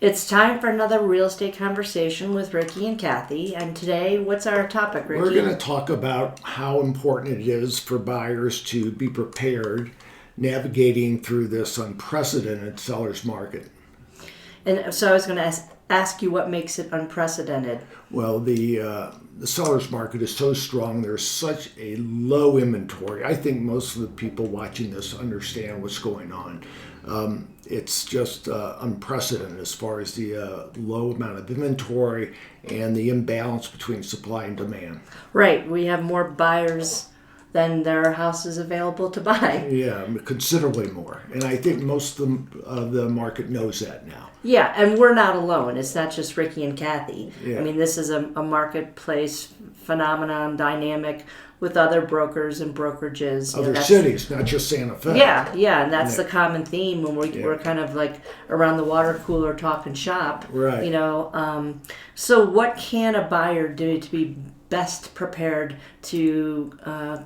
It's time for another real estate conversation with Ricky and Cathy. And today, what's our topic, Ricky? We're going to talk about how important it is for buyers to be prepared navigating through this unprecedented seller's market. And so I was going to ask you what makes it unprecedented. Well, the seller's market is so strong. There's such a low inventory. I think most of the people watching this understand what's going on. It's just unprecedented as far as the low amount of inventory and the imbalance between supply and demand. Right. We have more buyers than there are houses available to buy. Yeah, considerably more. And I think most of the market knows that now. Yeah, and we're not alone. It's not just Ricky and Cathy. Yeah. I mean, this is a marketplace phenomenon, dynamic with other brokers and brokerages. Other cities, not just Santa Fe. Yeah, and that's the common theme when we're kind of like around the water cooler talking shop. Right. So what can a buyer do to be best prepared to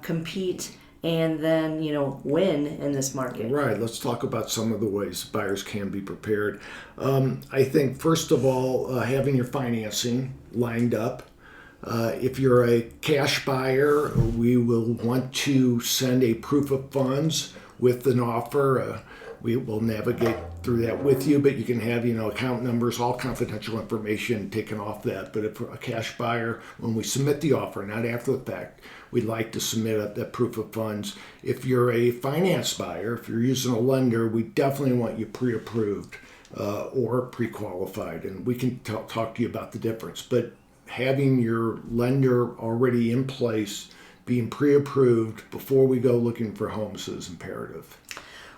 compete and then, win in this market? Right. Let's talk about some of the ways buyers can be prepared. I think, first of all, having your financing lined up. If you're a cash buyer, we will want to send a proof of funds with an offer. We will navigate through that with you, but you can have, account numbers, all confidential information taken off that. But if a cash buyer, when we submit the offer, not after the fact, we'd like to submit that proof of funds. If you're a finance buyer, if you're using a lender, we definitely want you pre-approved or pre-qualified. And we can talk to you about the difference. But having your lender already in place, being pre-approved before we go looking for homes is imperative.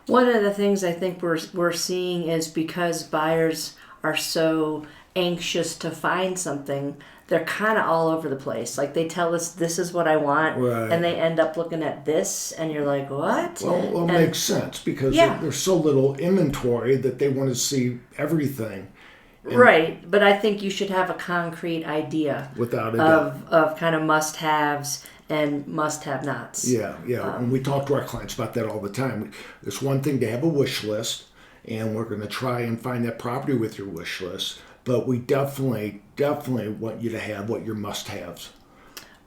One of the things I think we're seeing is because buyers are so anxious to find something, they're kind of all over the place. Like they tell us, this is what I want, right, and they end up looking at this, and you're like, what? Well, it makes sense because there's so little inventory that they want to see everything. Right, but I think you should have a concrete idea without a doubt of kind of must-haves and must-have-nots. Yeah. And we talk to our clients about that all the time. It's one thing to have a wish list, and we're going to try and find that property with your wish list, but we definitely want you to have what your must-haves.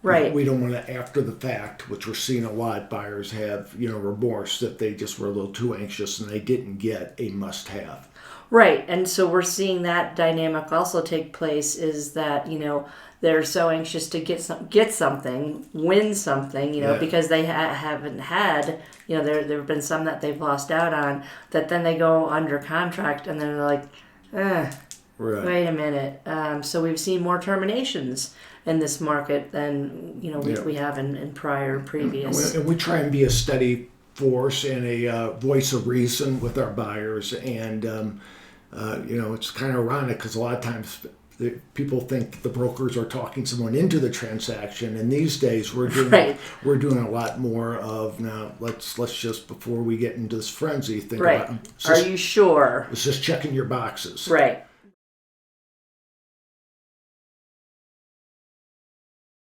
Right. We don't want to, after the fact, which we're seeing a lot, buyers have, remorse that they just were a little too anxious and they didn't get a must-have. Right, and so we're seeing that dynamic also take place is that, they're so anxious to get something, win something, because they haven't had, there have been some that they've lost out on, that then they go under contract and then they're like, right, wait a minute. So we've seen more terminations in this market than, we have in previous. And we try and be a steady force and a voice of reason with our buyers, and it's kind of ironic because a lot of times people think the brokers are talking someone into the transaction, and these days we're doing a lot more of, now let's just, before we get into this frenzy, think about, are you sure? It's just checking your boxes. Right.